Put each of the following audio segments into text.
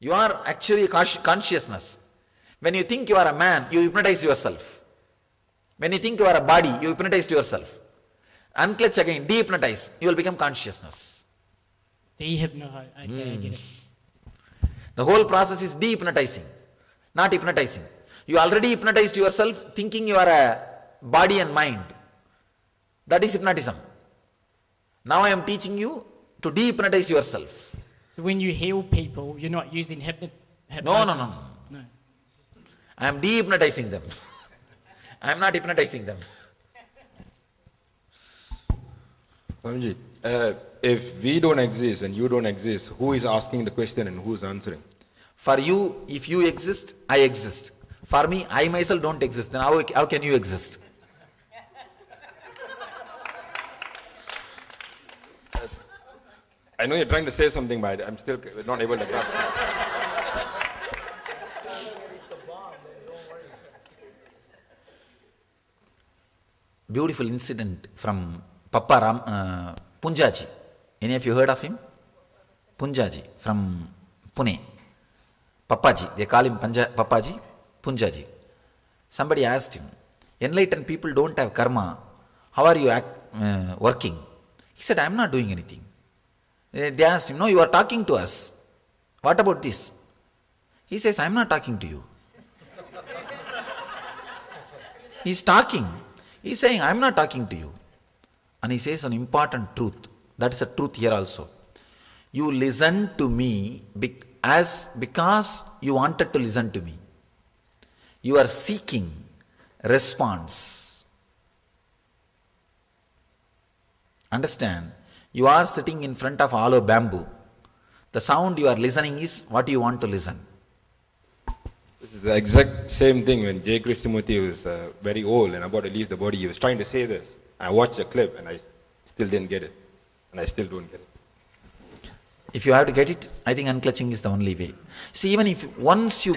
You are actually consciousness. When you think you are a man, you hypnotize yourself. When you think you are a body, you hypnotize yourself. Unclutch again, de-hypnotize, you will become consciousness. De-hypnotize, okay, I get it. The whole process is de-hypnotizing, not hypnotizing. You already hypnotized yourself thinking you are a body and mind. That is hypnotism. Now I am teaching you to de-hypnotize yourself. So when you heal people, you're not using hypnosis? No. I am de-hypnotizing them. I am not hypnotizing them. Swamiji, if we don't exist and you don't exist, who is asking the question and who is answering? For you, if you exist, I exist. For me, I myself don't exist. Then how can you exist? I know you're trying to say something, but I'm still not able to grasp it. Beautiful incident from Papa Ram, Punjaji. Any of you heard of him? Punjaji from Pune. Papaji, they call him Papaji, Punjaji. Somebody asked him, enlightened people don't have karma. How are you working? He said, I am not doing anything. They asked him, no, you are talking to us. What about this? He says, I am not talking to you. He's talking. He's saying, I am not talking to you. And he says an important truth. That is a truth here also. You listen to me because you wanted to listen to me. You are seeking response. Understand? You are sitting in front of hollow bamboo. The sound you are listening is what you want to listen. This is the exact same thing when J. Krishnamurti was very old and about to leave the body. He was trying to say this. I watched the clip and I still didn't get it. And I still don't get it. If you have to get it, I think unclutching is the only way. See, even if once you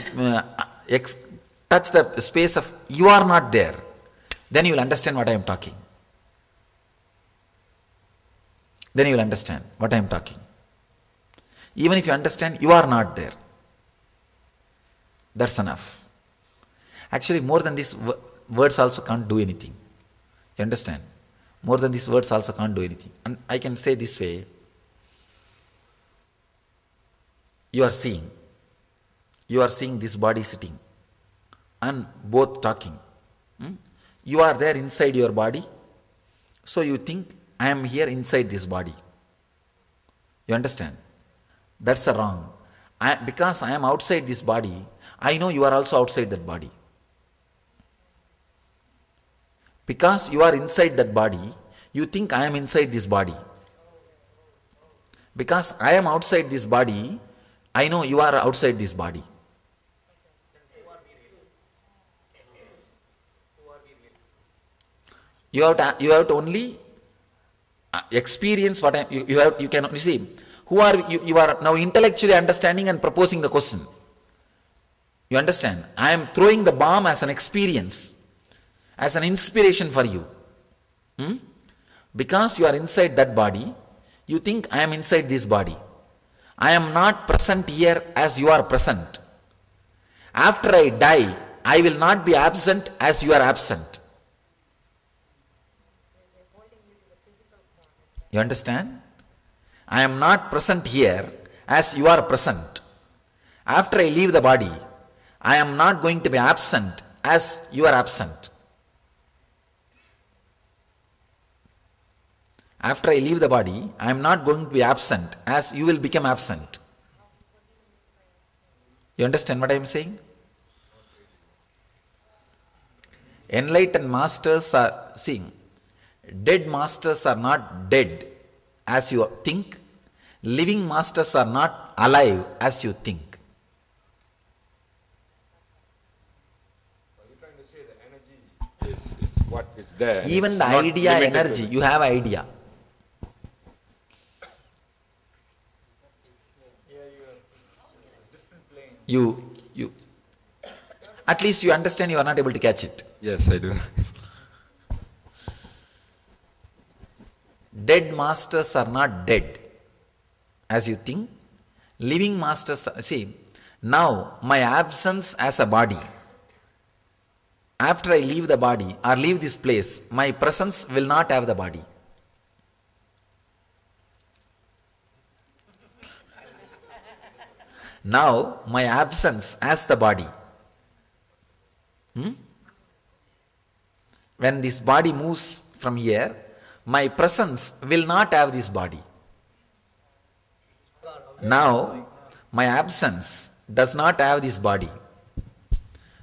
touch the space of you are not there, then you will understand what I am talking. Then you will understand what I am talking. Even if you understand you are not there, that's enough. Actually, more than this, words also can't do anything. You understand? More than these words also can't do anything. And I can say this way. You are seeing this body sitting and both talking. You are there inside your body, so you think I am here inside this body. You understand? That's a wrong. Because I am outside this body, I know you are also outside that body. Because you are inside that body, you think I am inside this body. Because I am outside this body, I know you are outside this body. You have to only experience what you can only see. Who are you? You are now intellectually understanding and proposing the question. You understand? I am throwing the bomb as an experience, as an inspiration for you. Because you are inside that body, you think I am inside this body. I am not present here as you are present. After I die, I will not be absent as you are absent. You understand? I am not present here as you are present. After I leave the body, I am not going to be absent as you are absent. After I leave the body, I am not going to be absent as you will become absent. You understand what I am saying? Enlightened masters are, dead masters are not dead as you think. Living masters are not alive as you think. Are you trying to say the energy is what is there? Even the idea, energy, you have idea. You, at least you understand, you are not able to catch it. Yes, I do. Dead masters are not dead as you think. Living masters, Now, my absence as a body, after I leave the body or leave this place, my presence will not have the body. Now, my absence as the body. When this body moves from here, my presence will not have this body. Now, my absence does not have this body.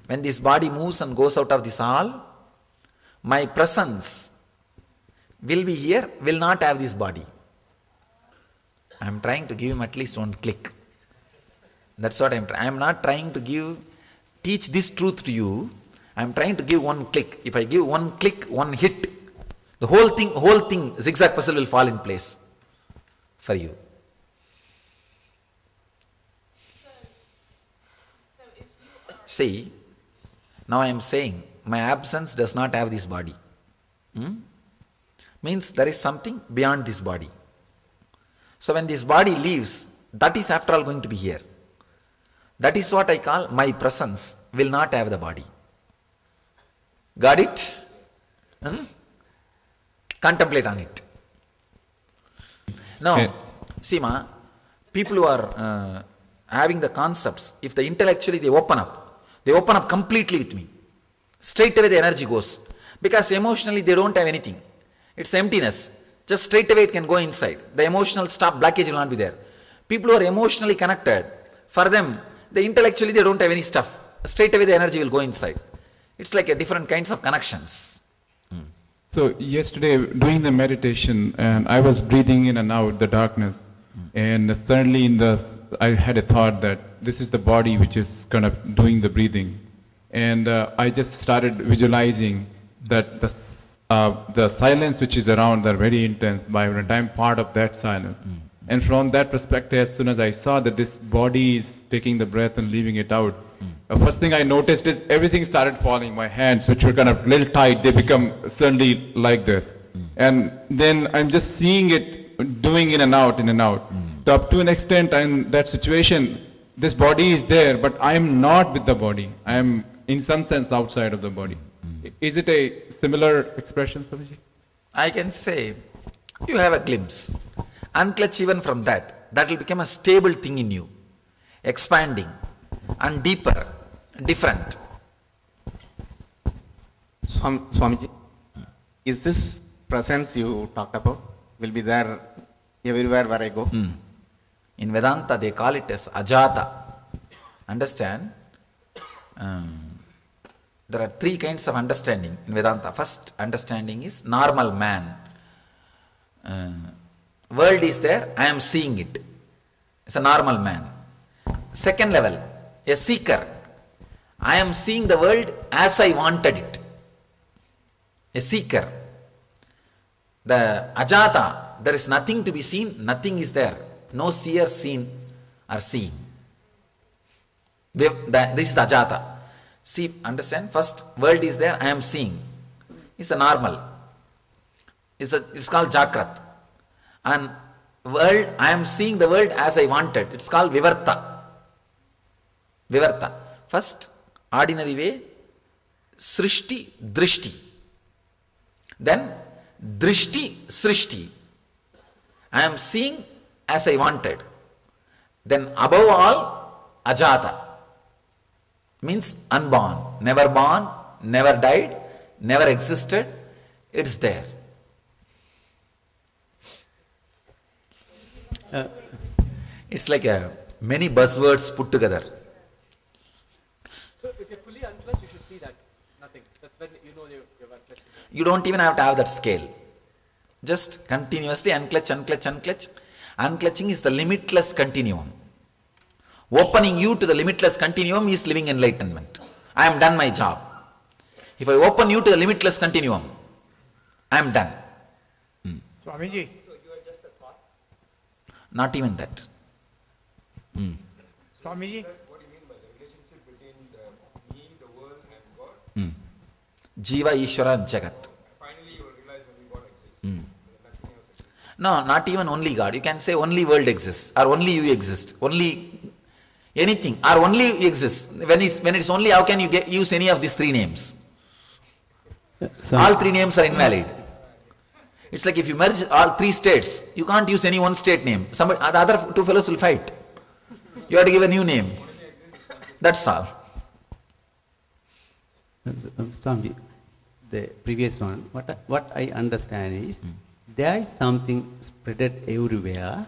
When this body moves and goes out of this hall, my presence will be here, will not have this body. I am trying to give him at least one click. That's what I am not trying to teach this truth to you. I am trying to give one click. If I give one click, one hit, the whole thing, zigzag puzzle will fall in place for you. See, now I am saying my absence does not have this body. Means there is something beyond this body. So when this body leaves, that is after all going to be here. That is what I call my presence will not have the body. Got it? Contemplate on it. Now, see ma, people who are having the concepts, if they intellectually they open up completely with me. Straight away the energy goes. Because emotionally they don't have anything. It's emptiness. Just straight away it can go inside. The emotional blockage will not be there. People who are emotionally connected, for them, they intellectually they don't have any stuff. Straight away the energy will go inside. It's like a different kinds of connections. So yesterday doing the meditation, and I was breathing in and out the darkness, and suddenly I had a thought that this is the body which is kind of doing the breathing, and I just started visualizing that the silence which is around are very intense, but I'm part of that silence. And from that perspective, as soon as I saw that this body is taking the breath and leaving it out, the first thing I noticed is everything started falling. My hands, which were kind of little tight, they become suddenly like this. And then I'm just seeing it doing in and out. So up to an extent, in that situation, this body is there, but I am not with the body. I am in some sense outside of the body. Is it a similar expression, Swamiji? I can say, you have a glimpse. Unclutch even from that. That will become a stable thing in you. Expanding and deeper, different. Swamiji, is this presence you talked about, will be there everywhere where I go? In Vedanta they call it as ajata. Understand? There are three kinds of understanding in Vedanta. First understanding is normal man. World is there, I am seeing it. It's a normal man. Second level, a seeker. I am seeing the world as I wanted it. A seeker. The ajata, there is nothing to be seen, nothing is there. No seer seen or seeing. This is the ajata. See, understand? First, world is there, I am seeing. It's the normal. It's called Jakrat. And world, I am seeing the world as I wanted. It's called Vivarta. Vivarta. First, ordinary way, Srishti, Drishti. Then, Drishti, Srishti. I am seeing as I wanted. Then, above all, Ajata. Means unborn. Never born, never died, never existed. It's there. It's like many buzzwords put together. So if you're fully unclutched, you should see that. Nothing. That's when you know you're unclutched. You don't even have to have that scale. Just continuously unclutch, unclutch, unclutch. Unclutching is the limitless continuum. Opening you to the limitless continuum is living enlightenment. I am done my job. If I open you to the limitless continuum, I am done. Swamiji. Not even that. Swamiji. What do you mean by the relationship between me, the world, and God? Jiva, Ishvara, and Jagat. Finally, you will realize only God exists. Nothing else exists. No, not even only God. You can say only world exists or only you exist. Only anything, or only exists. When it's only, how can you use any of these three names? All three names are invalid. It's like if you merge all three states, you can't use any one state name. The other two fellows will fight. You have to give a new name. That's all. Swami, the previous one, what I understand is, there is something spreaded everywhere.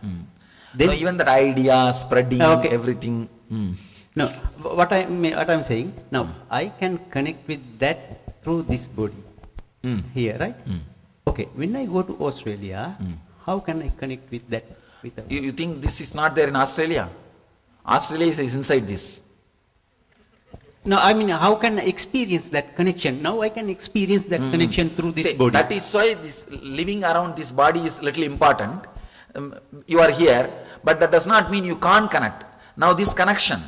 No, even that idea, spreading, everything. No, what I'm saying, now I can connect with that through this body here, right? Okay, when I go to Australia, how can I connect with that? You think this is not there in Australia? Australia is inside this. No, I mean, how can I experience that connection? Now I can experience that connection through this body. That is why this living around this body is little important. You are here, but that does not mean you can't connect. Now this connection,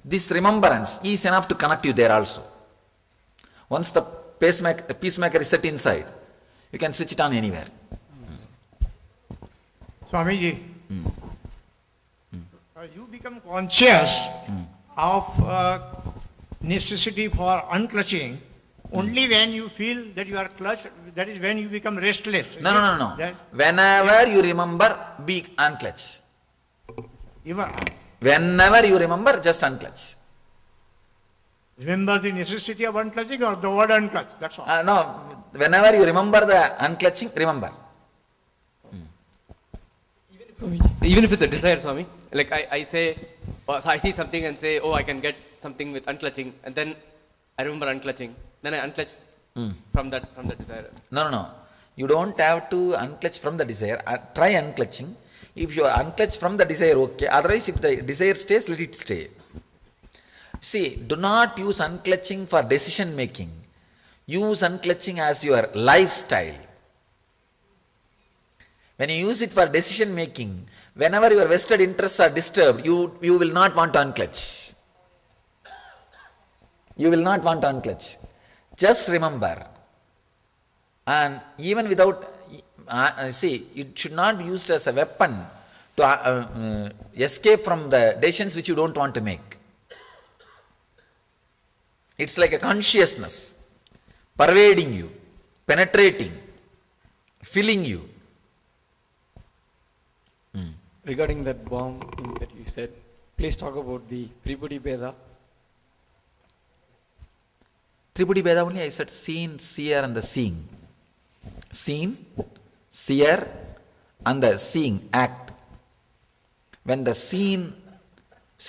this remembrance is enough to connect you there also. Once the peacemaker is set inside, you can switch it on anywhere. Swamiji, you become conscious of necessity for unclutching only when you feel that you are clutched, that is when you become restless. No. Whenever you remember, be unclutch. Whenever you remember, just unclutch. Remember the necessity of unclutching or the word unclutch, that's all. No, whenever you remember the unclutching, remember. Even if it's a desire, Swami, like I say, or I see something and say, oh, I can get something with unclutching, and then I remember unclutching, then I unclutch from that desire. No. You don't have to unclutch from the desire. Try unclutching. If you unclutch from the desire, okay. Otherwise, if the desire stays, let it stay. See, do not use unclutching for decision making. Use unclutching as your lifestyle. When you use it for decision making, whenever your vested interests are disturbed, you will not want to unclutch. You will not want to unclutch. Just remember. And even without, it should not be used as a weapon to escape from the decisions which you don't want to make. It's like a consciousness pervading you, penetrating, filling you. Regarding that bomb thing that you said, please talk about the Tribhuti Bheda. Tribhuti Bheda only I said seen, seer and the seeing. Seen, seer and the seeing act. When the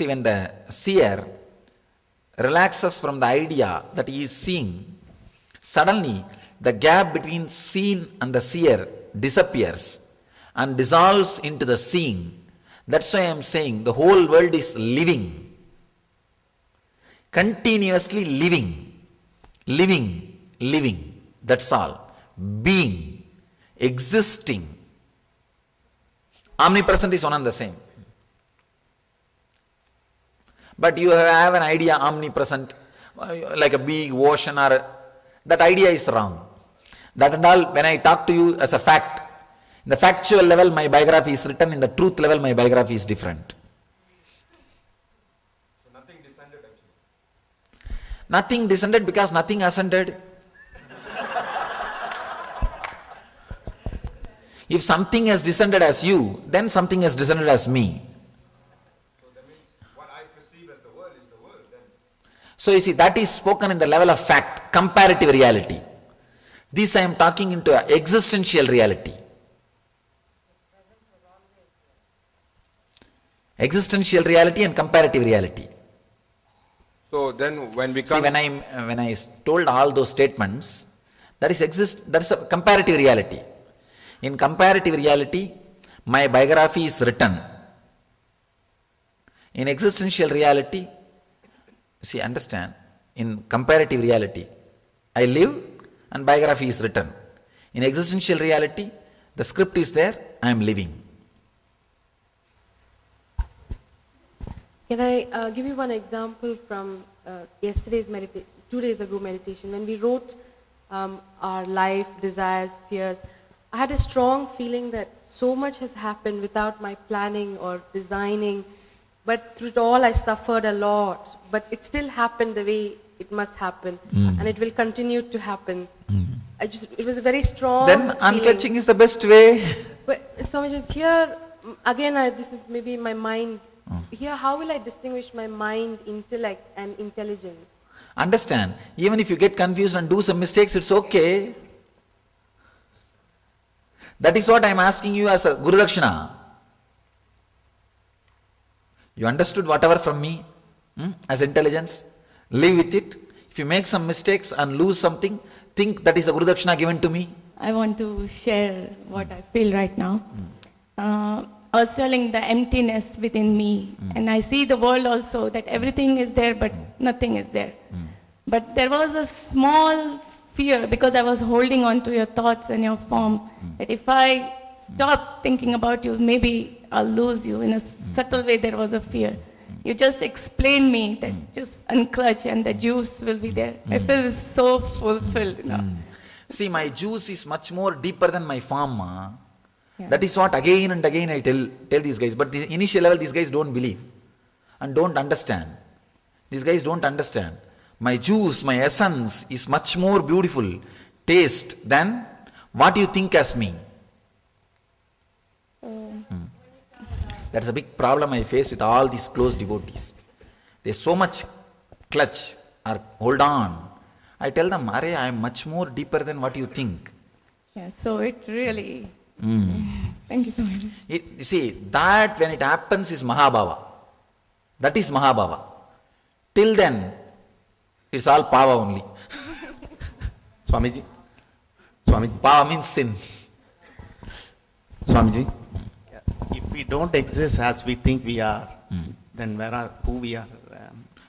when the seer relaxes from the idea that he is seeing, suddenly the gap between seen and the seer disappears and dissolves into the seeing. That's why I am saying the whole world is living. Continuously living. That's all. Being, existing. Omnipresent is one and the same. But you have an idea omnipresent, like a big ocean, or that idea is wrong. That and all, when I talk to you as a fact, in the factual level my biography is written, in the truth level my biography is different. So nothing descended actually? Nothing descended because nothing ascended. If something has descended as you, then something has descended as me. So that means what I perceive as the world is the world then. So you see, that is spoken in the level of fact, comparative reality. This I am talking into existential reality. Existential reality and comparative reality. So then when we come... See, when I told all those statements, that is a comparative reality. In comparative reality, my biography is written. In existential reality, see, understand, in comparative reality, I live and biography is written. In existential reality, the script is there, I am living. Can I give you one example from yesterday's 2 days ago meditation? When we wrote our life, desires, fears, I had a strong feeling that so much has happened without my planning or designing, But through it all, I suffered a lot. But it still happened the way it must happen. And it will continue to happen. It was a very strong Then feeling. unclutching is the best way. But Swamiji, here, again, this is maybe my mind. Here, how will I distinguish my mind, intellect and intelligence? Understand, even if you get confused and do some mistakes, it's okay. That is what I am asking you as a Guru Dakshina. You understood whatever from me as intelligence, live with it. If you make some mistakes and lose something, think that is a Guru Dakshina given to me. I want to share what I feel right now. I was telling the emptiness within me, and I see the world also, that everything is there but nothing is there. But there was a small fear, because I was holding on to your thoughts and your form, that if I stop thinking about you, maybe I'll lose you. In a subtle way, there was a fear. You just explained me that just unclutch and the juice will be there. I feel so fulfilled now. See, my juice is much more deeper than my form. That is what again and again I tell these guys. But the initial level, these guys don't believe and don't understand. These guys don't understand. My juice, my essence is much more beautiful taste than what you think as me. That's a big problem I face with all these close devotees. There's so much clutch or hold on. I tell them, Are, I am much more deeper than what you think. Yeah, so it really... Thank you so much. You see, that when it happens is Mahabhava. That is Mahabhava. Till then, it's all Pava only. Swamiji. Pava means sin. Swamiji, if we don't exist as we think we are, then who we are?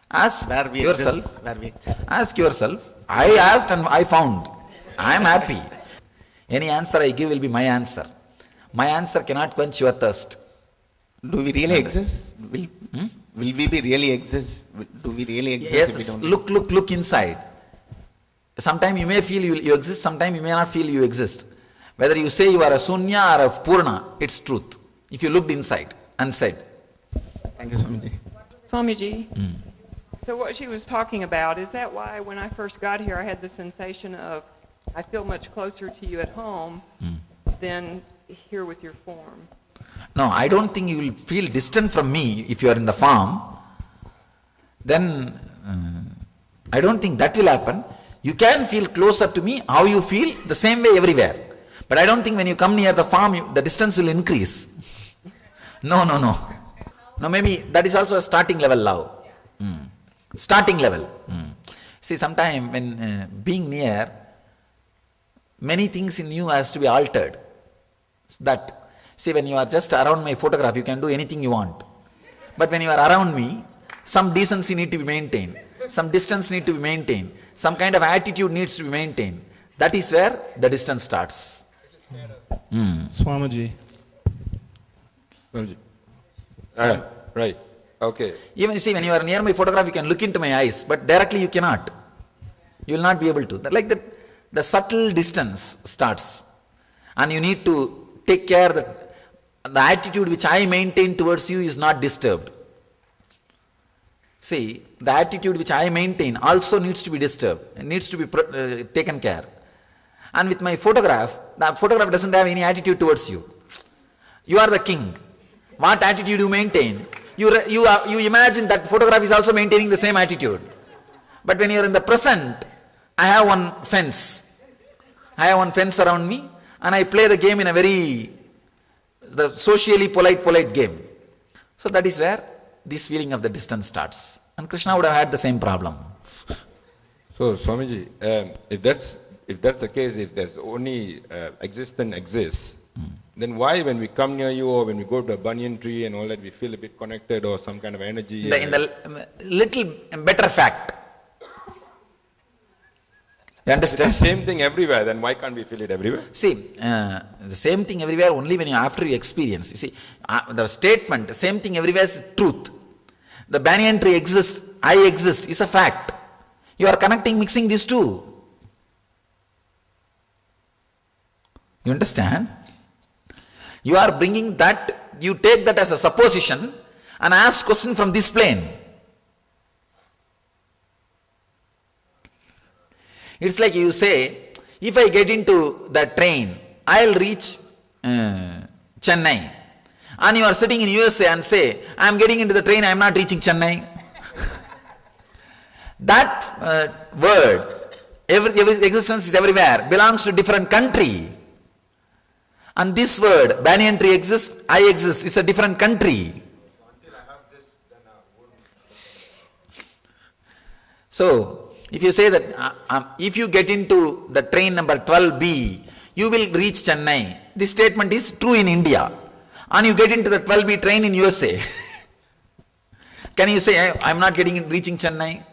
Ask where we yourself. Exist, where we exist. Ask yourself. I asked and I found. I am happy. Any answer I give will be my answer. My answer cannot quench your thirst. Do we really exist? Will we be really exist? Do we really exist Yes, if we don't? look inside. Sometimes you may feel you exist, sometimes you may not feel you exist. Whether you say you are a Sunya or a Purna, it's truth. If you looked inside and said. Thank you, Swamiji. Swamiji, so what she was talking about, is that why when I first got here I had the sensation of I feel much closer to you at home than here with your form? No, I don't think you will feel distant from me if you are in the farm. Then I don't think that will happen. You can feel closer to me how you feel, the same way everywhere. But I don't think when you come near the farm, the distance will increase. No. No, maybe that is also a starting level love. Starting level. See, sometimes when being near, many things in you has to be altered. That, see, when you are just around my photograph, you can do anything you want. But when you are around me, some decency need to be maintained. Some distance need to be maintained. Some kind of attitude needs to be maintained. That is where the distance starts. Swamiji. Right. Okay. Even you see, when you are near my photograph, you can look into my eyes, but directly you cannot. You will not be able to. Like that, the subtle distance starts. And you need to take care that the attitude which I maintain towards you is not disturbed. See, the attitude which I maintain also needs to be disturbed. It needs to be taken care. And with my photograph, the photograph doesn't have any attitude towards you. You are the king. What attitude you maintain? You imagine that photograph is also maintaining the same attitude. But when you are in the present, I have one fence. I have one fence around me, and I play the game in a the socially polite game. So that is where this feeling of the distance starts. And Krishna would have had the same problem. So, Swamiji, if that's the case, if there's only existence exists, then why when we come near you or when we go to a banyan tree and all that, we feel a bit connected or some kind of energy? In the little better fact. You understand? It's the same thing everywhere, then why can't we feel it everywhere? See, the same thing everywhere only when after you experience. You see, the statement, same thing everywhere is truth. The banyan tree exists, I exist, is a fact. You are connecting, mixing these two. You understand? You are bringing that, you take that as a supposition and ask question from this plane. It's like you say, if I get into the train, I'll reach Chennai. And you are sitting in USA and say, I am getting into the train, I am not reaching Chennai. That word, every existence is everywhere, belongs to different country. And this word, banyan tree exists, I exist, it's a different country. So, if you say that, if you get into the train number 12B, you will reach Chennai. This statement is true in India. And you get into the 12B train in USA. Can you say, I am not reaching Chennai?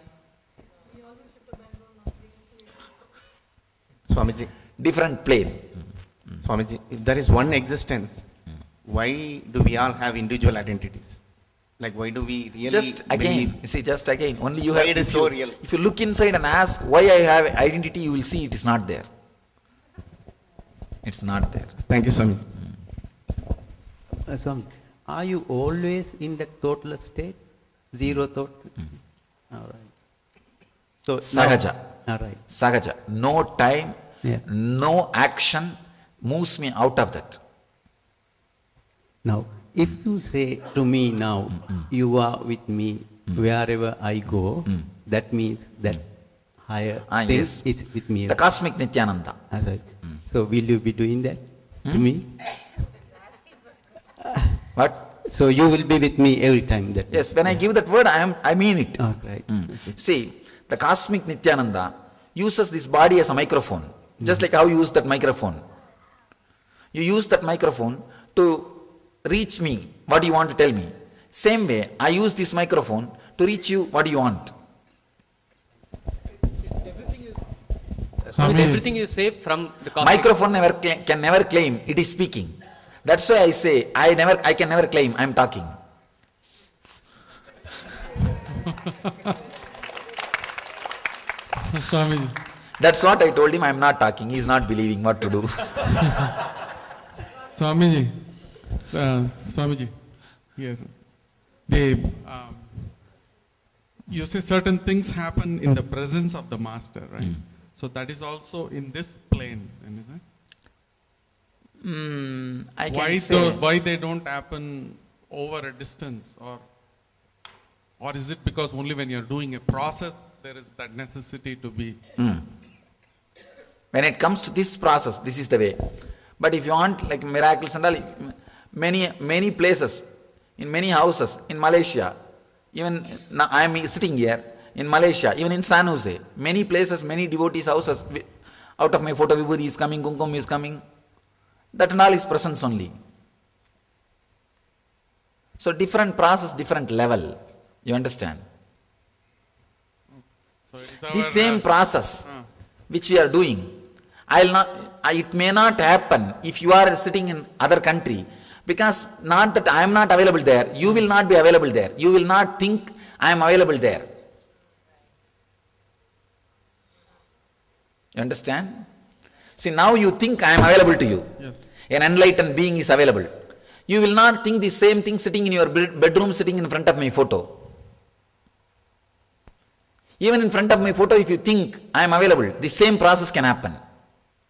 Swamiji. Different plane. Swamiji, if there is one existence, why do we all have individual identities? Like, why do we really just again, only you why have, it is so real? If you look inside and ask why I have identity, you will see it is not there. It's not there. Thank you, Swami. Swami, are you always in the thoughtless state? Zero thought? All right. So Sahaja. All right. Sahaja. No time, no action moves me out of that. Now, if you say to me now, you are with me wherever I go, that means that higher thing yes. is with me. The cosmic Nityananda. Right. So will you be doing that to me? What? So you will be with me every time. That yes, when I give that word, I mean it. Oh, right. See, the cosmic Nityananda uses this body as a microphone, just like how you use that microphone. You use that microphone to reach me, what do you want to tell me? Same way, I use this microphone to reach you, what do you want? Everything you say from the cosmic... Microphone can never claim it is speaking. That's why I say, I can never claim I am talking. Swamiji. That's what I told him, I am not talking, he is not believing what to do. Swamiji. Swamiji, here, you say certain things happen in the presence of the master, right? So that is also in this plane, isn't it? I can say. Why they don't happen over a distance, or is it because only when you're doing a process there is that necessity to be? When it comes to this process, this is the way. But if you want like miracles and all, many places, in many houses, in Malaysia, even now I am sitting here, in Malaysia, even in San Jose, many places, many devotees' houses, out of my photo vibhuti is coming, kumkum is coming, that and all is presence only. So different process, different level, you understand? So this same process which we are doing, it may not happen if you are sitting in other country, because not that I am not available there, you will not be available there. You will not think I am available there. You understand? See, now you think I am available to you. Yes. An enlightened being is available. You will not think the same thing sitting in your bedroom, sitting in front of my photo. Even in front of my photo, if you think I am available, the same process can happen.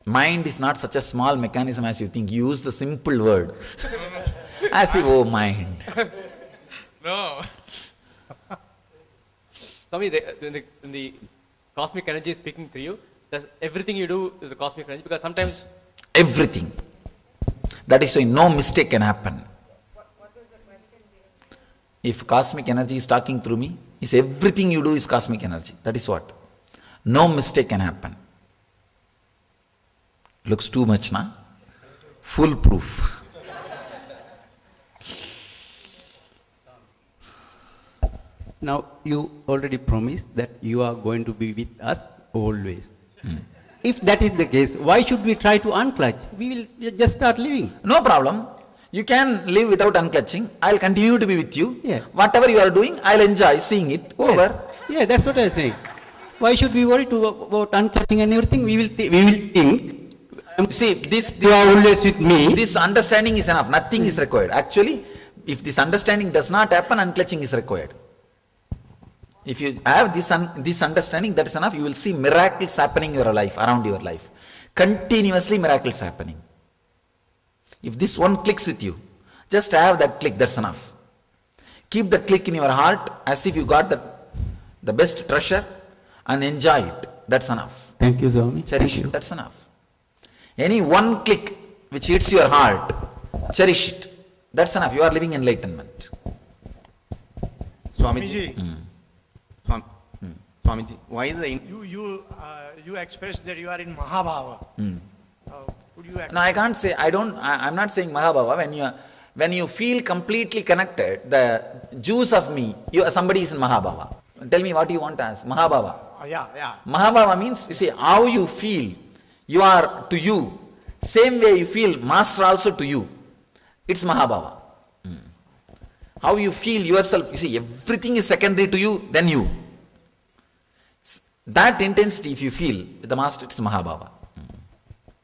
Mind is not such a small mechanism as you think. You use the simple word. As if, oh, mind. No. Swami, the cosmic energy is speaking through you. Everything you do is a cosmic energy, because sometimes... Everything. That is why no mistake can happen. What was the question? If cosmic energy is talking through me, is everything you do is cosmic energy. That is what. No mistake can happen. Looks too much, na? Foolproof. Now, you already promised that you are going to be with us always. If that is the case, why should we try to unclutch? We will just start living. No problem. You can live without unclutching. I'll continue to be with you. Yeah. Whatever you are doing, I'll enjoy seeing it. Over. Yeah, that's what I'm saying. Why should we worry about unclutching and everything? We will think. See, this you are always with me. This understanding is enough. Nothing is required. Actually, If this understanding does not happen, unclutching is required. If you have this understanding, that is enough. You will see miracles happening in your life, around your life. Continuously miracles happening. If this one clicks with you, just have that click, that's enough. Keep that click in your heart as if you got the best treasure and enjoy it. That's enough. Thank you, Swami. Cherish it, that's enough. Any one click which hits your heart, cherish it. That's enough. You are living enlightenment. Swamiji. Swamiji, why the... You expressed that you are in Mahabhava. Could you No, I can't say, I'm not saying Mahabhava. When you feel completely connected, the juice of me, somebody is in Mahabhava. Tell me what you want to ask. Mahabhava. Yeah. Mahabhava means, you see, how you feel, you are to you. Same way you feel, master also to you. It's Mahabhava. How you feel yourself, you see, everything is secondary to you, then you. That intensity, if you feel with the master, it's Mahabhava.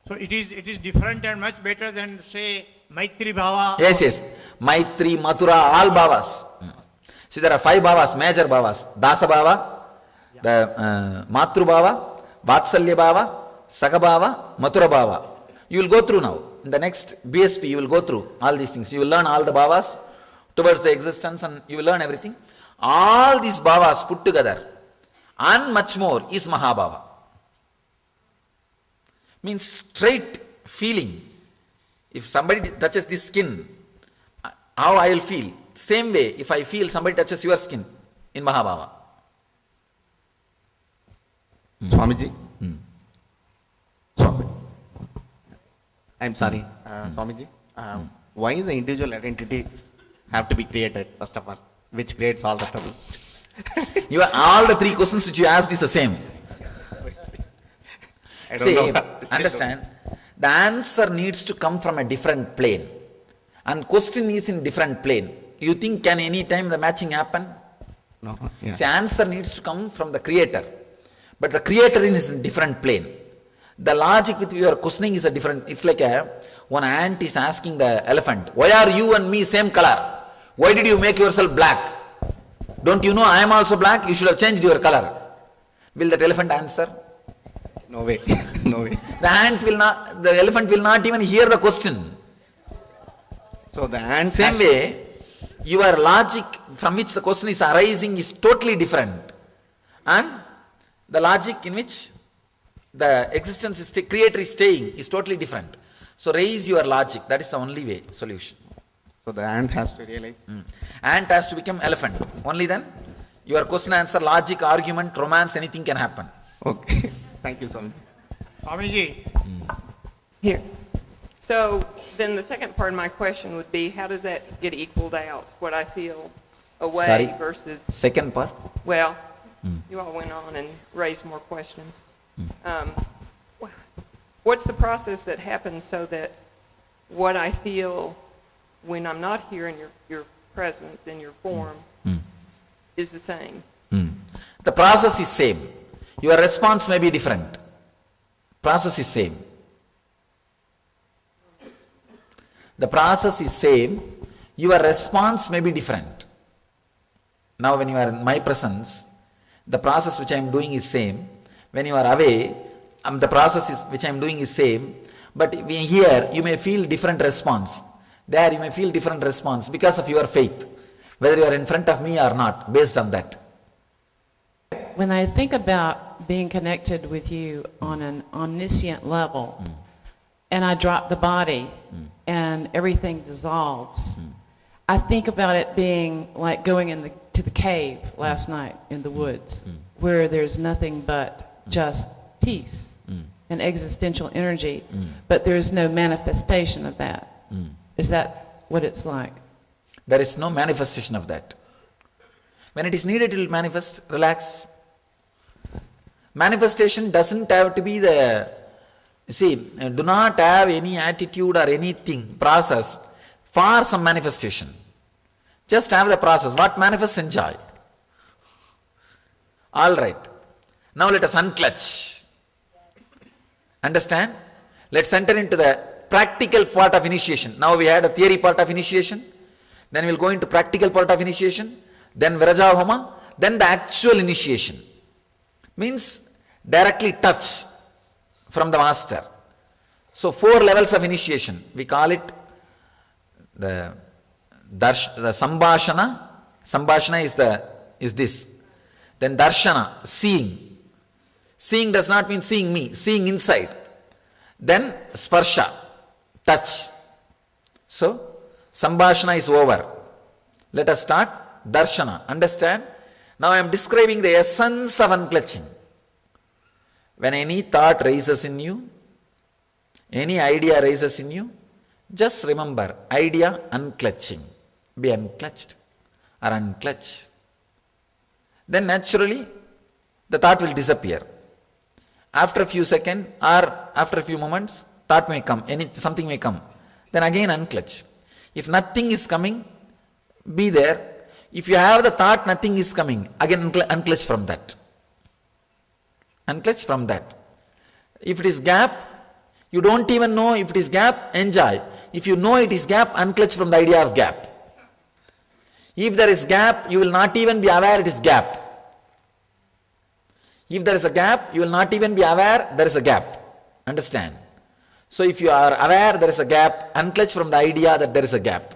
So it is different and much better than, say, Maitri Bhava. Yes. Maitri, Mathura, all bhavas. See, there are 5 bhavas, major bhavas. Dasa bhava, the Matru bhava, Vatsalya bhava, Saka bhava, Mathura bhava. You will go through now. In the next BSP, you will go through all these things. You will learn all the bhavas towards the existence, and you will learn everything. All these bhavas put together and much more is Mahabhava. Means straight feeling. If somebody touches this skin, how I will feel. Same way, if I feel somebody touches your skin in Mahabhava. Swamiji. I'm sorry, Swamiji. Why the individual identities have to be created, first of all, which creates all the trouble? All the 3 questions which you asked is the same. I don't know. Understand, the answer needs to come from a different plane. And question is in different plane. You think can any time the matching happen? No. Yeah. The answer needs to come from the creator. But the creator is in different plane. The logic with your questioning is a different, it's like one ant is asking the elephant, why are you and me same color? Why did you make yourself black? Don't you know I am also black? You should have changed your color. Will that elephant answer? No way. No way. The elephant will not even hear the question. So the ant Same way, your logic from which the question is arising is totally different. And the logic in which the existence is creator is staying is totally different. So raise your logic. That is the only way, solution. So the ant has to realize. Ant has to become elephant. Only then your question, answer, logic, argument, romance, anything can happen. Okay. Thank you, Swamiji. Swamiji. Here. So then the second part of my question would be, how does that get equaled out? What I feel away versus... Second part? Well, you all went on and raised more questions. What's the process that happens so that what I feel when I'm not here in your presence, in your form, is the same? The process is same. Your response may be different. Process is same. The process is same. Your response may be different. Now when you are in my presence, the process which I am doing is same. When you are away, the process which I am doing is same. But here you may feel different response. There you may feel different response because of your faith. Whether you are in front of me or not, based on that. When I think about being connected with you on an omniscient level, and I drop the body, and everything dissolves, I think about it being like going to the cave last night in the woods, where there's nothing but just peace and existential energy, but there's no manifestation of that. Is that what it's like? There is no manifestation of that. When it is needed, it will manifest. Relax. Manifestation doesn't have to be do not have any attitude or anything, process for some manifestation. Just have the process. What manifests, enjoy. All right. Now let us unclutch. Understand? Let's enter into the practical part of initiation. Now we had a theory part of initiation. Then we'll go into practical part of initiation, then Viraja Homa, then the actual initiation. Means directly touch from the master. So 4 levels of initiation. We call it the Sambhashana. Sambhashana is this. Then Darshana, seeing. Seeing does not mean seeing me, seeing inside. Then Sparsha, touch. So, Sambhashana is over. Let us start Darshana. Understand? Now I am describing the essence of unclutching. When any thought rises in you, any idea rises in you, just remember, idea unclutching. Be unclutched or unclutch. Then naturally, the thought will disappear. After a few seconds or after a few moments, thought may come, something may come. Then again unclutch. If nothing is coming, be there. If you have the thought nothing is coming, again unclutch from that. Unclutch from that. If it is gap, you don't even know if it is gap, enjoy. If you know it is gap, unclutch from the idea of gap. If there is gap, you will not even be aware it is gap. If there is a gap, you will not even be aware there is a gap. Understand? So if you are aware there is a gap, unclutch from the idea that there is a gap.